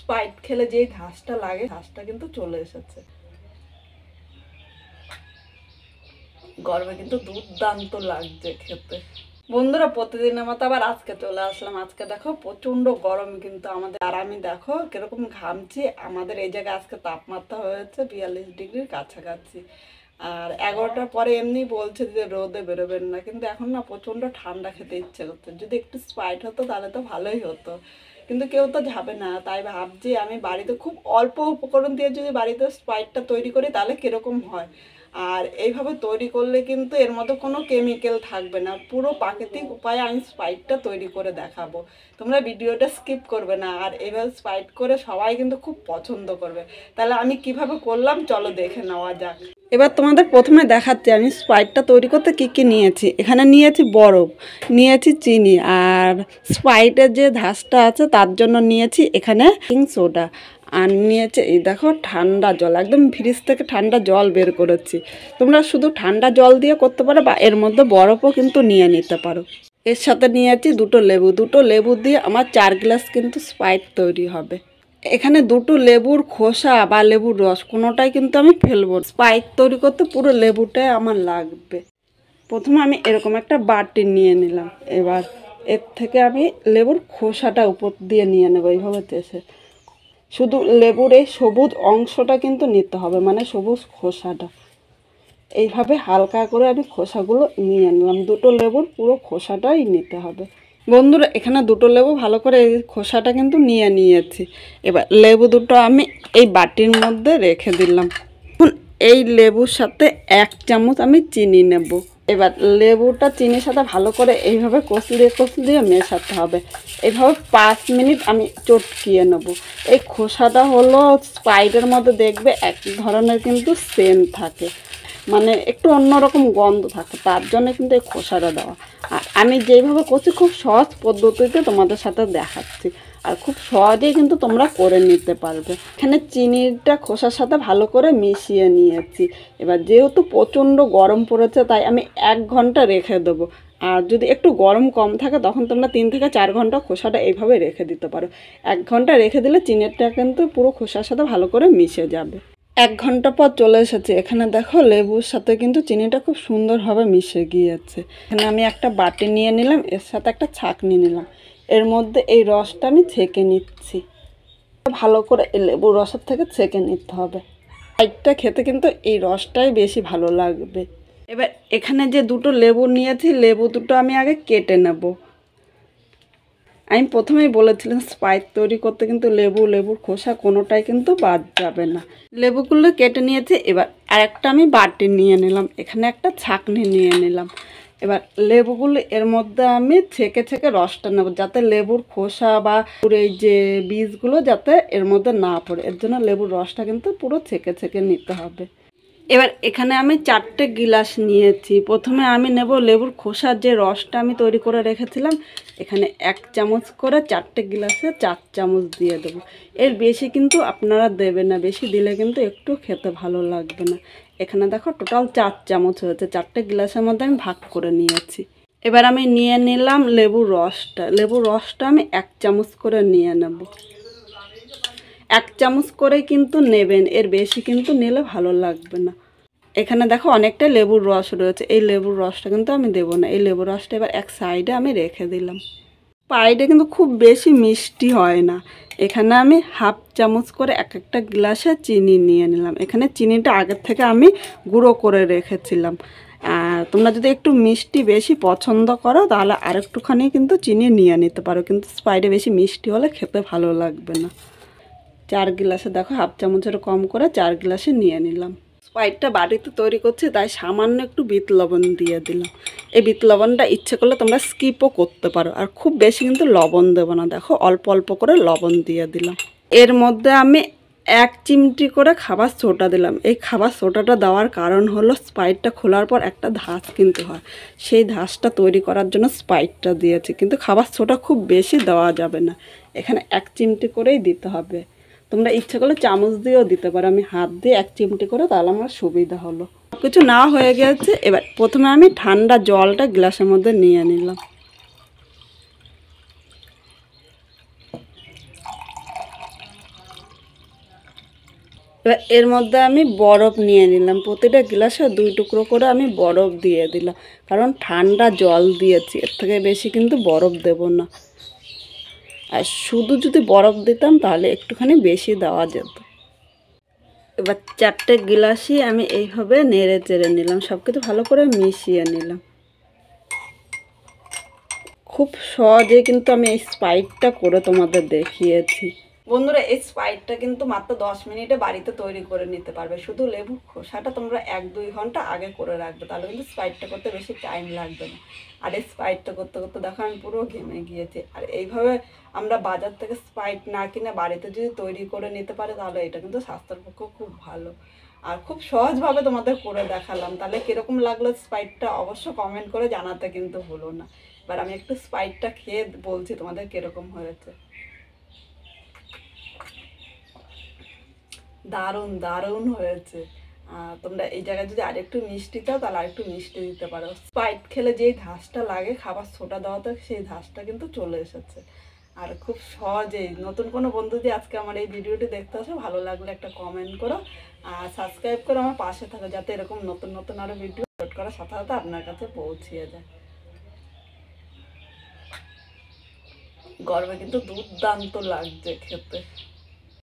Sprite খেলে যে ঘাসটা লাগে ঘাসটা কিন্তু চলে এসেছে। গরমে কিন্তু দুর্দান্ত লাগছে খেতে। বন্ধুরা প্রতিদিনের মতো আবার আজকে চলে আসলাম। আজকে দেখো প্রচন্ড গরম কিন্তু আমাদের, আর আমি দেখো কিরকম ঘামছি। আমাদের এই জায়গায় আজকে তাপমাত্রা হয়েছে 42 ডিগ্রির কাছাকাছি। আর 11টার পরে এমনি বলছে যে রোদে বেরোবেন না, কিন্তু এখন না প্রচন্ড ঠান্ডা খেতে ইচ্ছে করছে। যদি একটু স্প্রাইট হতো তাহলে তো ভালোই হতো, কিন্তু কেউ তো যাবে না। তাই ভাবছি আমি বাড়িতে খুব অল্প উপকরণ দিয়ে যদি বাড়িতে স্প্রাইটটা তৈরি করি তাহলে কিরকম হয়। আর এইভাবে তৈরি করলে কিন্তু এর মধ্যে কোনো কেমিক্যাল থাকবে না, পুরো প্রাকৃতিক উপায়ে আমি স্প্রাইটটা তৈরি করে দেখাবো। তোমরা ভিডিওটা স্কিপ করবে না, আর এইভাবে স্প্রাইট করে সবাই কিন্তু খুব পছন্দ করবে। তাহলে আমি কিভাবে করলাম চলো দেখে নেওয়া যাক। এবার তোমাদের প্রথমে দেখাচ্ছি আমি স্প্রাইটটা তৈরি করতে কী কী নিয়েছি। এখানে নিয়েছি বরফ, নিয়েছি চিনি, আর স্প্রাইটের যে ধাসটা আছে তার জন্য নিয়েছি এখানে বেকিং সোডা, আর নিয়েছে এই দেখো ঠান্ডা জল, একদম ফ্রিজ থেকে ঠান্ডা জল বের করেছি। তোমরা শুধু ঠান্ডা জল দিয়ে করতে পারো বা এর মধ্যে বরফও কিন্তু নিয়ে নিতে পারো। এর সাথে নিয়েছি দুটো লেবু দিয়ে আমার 4 গ্লাস কিন্তু স্প্রাইট তৈরি হবে। এখানে দুটো লেবুর খোসা বা লেবুর রস কোনোটাই কিন্তু আমি ফেলবো। স্প্রাইট তৈরি করতে পুরো লেবুটাই আমার লাগবে। প্রথমে আমি এরকম একটা বাটি নিয়ে নিলাম। এবার এর থেকে আমি লেবুর খোসাটা উপর দিয়ে নিয়ে নেবো এইভাবে চেষে। শুধু লেবুর এই সবুজ অংশটা কিন্তু নিতে হবে, মানে সবুজ খোসাটা। এইভাবে হালকা করে আমি খোসাগুলো নিয়ে নিলাম। দুটো লেবুর পুরো খোসাটাই নিতে হবে। বন্ধুরা এখানে দুটো লেবু ভালো করে এই খোসাটা কিন্তু নিয়ে নিয়েছি। এবার লেবু দুটো আমি এই বাটির মধ্যে রেখে দিলাম। এখন এই লেবুর সাথে 1 চামচ আমি চিনি নেব। এবার লেবুটা চিনির সাথে ভালো করে এইভাবে কষলিয়ে মেশাতে হবে। এইভাবে 5 মিনিট আমি চটকিয়ে নেব। এই খোসাটা হলো স্প্রাইটের মধ্যে দেখবে এক ধরনের কিন্তু সেন্ট থাকে, মানে একটু অন্যরকম গন্ধ থাকে, তার জন্য কিন্তু এই খোসাটা দেওয়া। আর আমি যেইভাবে করছি খুব সহজ পদ্ধতিতে তোমাদের সাথে দেখাচ্ছি, আর খুব সহজেই কিন্তু তোমরা করে নিতে পারবে। এখানে চিনিটা খোসার সাথে ভালো করে মিশিয়ে নিয়েছি। এবার যেহেতু প্রচণ্ড গরম পড়েছে তাই আমি 1 ঘন্টা রেখে দেবো। আর যদি একটু গরম কম থাকে তখন তোমরা 3 থেকে 4 ঘন্টা খোসাটা এইভাবে রেখে দিতে পারো। 1 ঘন্টা রেখে দিলে চিনিটা কিন্তু পুরো খোসার সাথে ভালো করে মিশে যাবে। 1 ঘন্টা পর চলে এসেছে। এখানে দেখো লেবুর সাথে কিন্তু চিনিটা খুব সুন্দরভাবে মিশে গিয়েছে। এখানে আমি একটা বাটি নিয়ে নিলাম, এর সাথে একটা ছাঁকনি নিলাম। এর মধ্যে এই রসটা আমি ছেঁকে নিচ্ছি। ভালো করে এই লেবুর রসের থেকে ছেঁকে নিতে হবে। স্প্রাইটটা খেতে কিন্তু এই রসটাই বেশি ভালো লাগবে। এবার এখানে যে দুটো লেবু নিয়েছি, লেবু দুটো আমি আগে কেটে নেব। আমি প্রথমেই বলেছিলাম স্প্রাইট তৈরি করতে কিন্তু লেবুর খোসা কোনোটাই কিন্তু বাদ যাবে না। লেবুগুলো কেটে নিয়েছি। এবার আরেকটা আমি বাটি নিয়ে নিলাম, এখানে একটা ছাঁকনি নিয়ে নিলাম। এবার লেবুগুলো এর মধ্যে আমি ছেঁকে রসটা নেব, যাতে লেবুর খোসা বা এই যে বীজগুলো যাতে এর মধ্যে না পড়ে, এর জন্য লেবুর রসটা কিন্তু পুরো ছেঁকে নিতে হবে। এবার এখানে আমি 4টে গিলাস নিয়েছি। প্রথমে আমি নেব লেবুর খোসার যে রসটা আমি তৈরি করে রেখেছিলাম, এখানে 1 চামচ করে 4টে গিলাসে 4 চামচ দিয়ে দেবো। এর বেশি কিন্তু আপনারা দেবেন না, বেশি দিলে কিন্তু একটু খেতে ভালো লাগবে না। এখানে দেখো টোটাল 4 চামচ হয়েছে, 4টে গিলাসের মধ্যে আমি ভাগ করে নিয়েছি। এবার আমি নিয়ে নিলাম লেবুর রসটা আমি 1 চামচ করে নিয়ে নেব। 1 চামচ করে কিন্তু নেবেন, এর বেশি কিন্তু নিলে ভালো লাগবে না। এখানে দেখো অনেকটা লেবুর রস রয়েছে, এই লেবুর রসটা কিন্তু আমি দেবো না। এই লেবুর রসটা এবার এক সাইডে আমি রেখে দিলাম। স্প্রাইটে কিন্তু খুব বেশি মিষ্টি হয় না। এখানে আমি 1/2 চামচ করে একটা গ্লাসে চিনি নিয়ে নিলাম। এখানে চিনিটা আগের থেকে আমি গুঁড়ো করে রেখেছিলাম। আর তোমরা যদি একটু মিষ্টি বেশি পছন্দ করো তাহলে আরেকটুখানি কিন্তু চিনি নিয়ে নিতে পারো, কিন্তু স্প্রাইটে বেশি মিষ্টি হলে খেতে ভালো লাগবে না। 4 গ্লাসে দেখো 1/2 চামচের কম করে 4 গ্লাসে নিয়ে নিলাম। স্প্রাইটটা বাড়িতে তৈরি করছি তাই সামান্য একটু বিট লবণ দিয়ে দিলাম। এই বিট লবণটা ইচ্ছে করলে তোমরা স্কিপও করতে পারো, আর খুব বেশি কিন্তু লবণ দেবো না। দেখো অল্প অল্প করে লবণ দিয়ে দিলাম। এর মধ্যে আমি 1 চিমটি করে খাবার সোডা দিলাম। এই খাবার সোডাটা দেওয়ার কারণ হলো স্প্রাইটটা খোলার পর একটা ধাস কিন্তু হয়, সেই ধাসটা তৈরি করার জন্য স্প্রাইটটা দিয়েছি, কিন্তু খাবার সোডা খুব বেশি দেওয়া যাবে না। এখানে 1 চিমটি করেই দিতে হবে। তোমরা ইচ্ছে করলে চামচ দিয়েও দিতে পারো, আমি হাত দিয়ে 1 চিমটি করে, তাহলে আমার সুবিধা হলো। কিছু না হয়ে গেছে। এবার প্রথমে আমি ঠান্ডা জলটা গ্লাসের মধ্যে নিয়ে নিলাম। এবার এর মধ্যে আমি বরফ নিয়ে নিলাম, প্রতিটা গ্লাসে 2 টুকরো করে আমি বরফ দিয়ে দিলাম, কারণ ঠান্ডা জল দিয়েছি, এর থেকে বেশি কিন্তু বরফ দেব না। আর শুধু যদি বরফ দিতাম তাহলে একটুখানি বেশি দেওয়া যেত। এবার 4টে গ্লাসই আমি এইভাবে নেড়ে চেড়ে নিলাম, সব কিছু ভালো করে মিশিয়ে নিলাম। খুব সহজে কিন্তু আমি এই স্প্রাইটটা করে তোমাদের দেখিয়েছি। বন্ধুরা, এই স্প্রাইটটা কিন্তু মাত্র 10 মিনিটে বাড়িতে তৈরি করে নিতে পারবে। শুধু লেবু খোসাটা তোমরা 1-2 ঘন্টা আগে করে রাখবে, তাহলে কিন্তু স্প্রাইটটা করতে বেশি টাইম লাগবে না। আর এই স্প্রাইটটা করতে করতে দেখো আমি পুরো ঘেমে গিয়েছি। আর এইভাবে আমরা বাজার থেকে স্প্রাইট না কিনে বাড়িতে যদি তৈরি করে নিতে পারি তাহলে এটা কিন্তু স্বাস্থ্যের পক্ষেও খুব ভালো। আর খুব সহজভাবে তোমাদের করে দেখালাম। তাহলে কীরকম লাগলো স্প্রাইটটা অবশ্য কমেন্ট করে জানাতে কিন্তু ভুলো না। এবার আমি একটু স্প্রাইটটা খেয়ে বলছি তোমাদের কীরকম হয়েছে। দারুণ দারুণ হয়েছে। তোমরা এই জায়গায় যদি আরেকটু মিষ্টি চাও তাহলে আরেকটু মিষ্টি দিতে পারো। স্প্রাইট খেলে যেই ধাসটা লাগে খাবার সোডা দেওয়াতে সেই ধাসটা কিন্তু চলে এসেছে। আর খুব সহজেই নতুন কোনো বন্ধু যদি আজকে আমার এই ভিডিওটি দেখতে আসো, ভালো লাগলে একটা কমেন্ট করো আর সাবস্ক্রাইব করে আমার পাশে থাকো, যাতে এরকম নতুন নতুন আরও ভিডিও আপলোড করার সাথে সাথে আপনার কাছে পৌঁছিয়ে যায়। গরমে কিন্তু দুর্দান্ত লাগছে খেতে।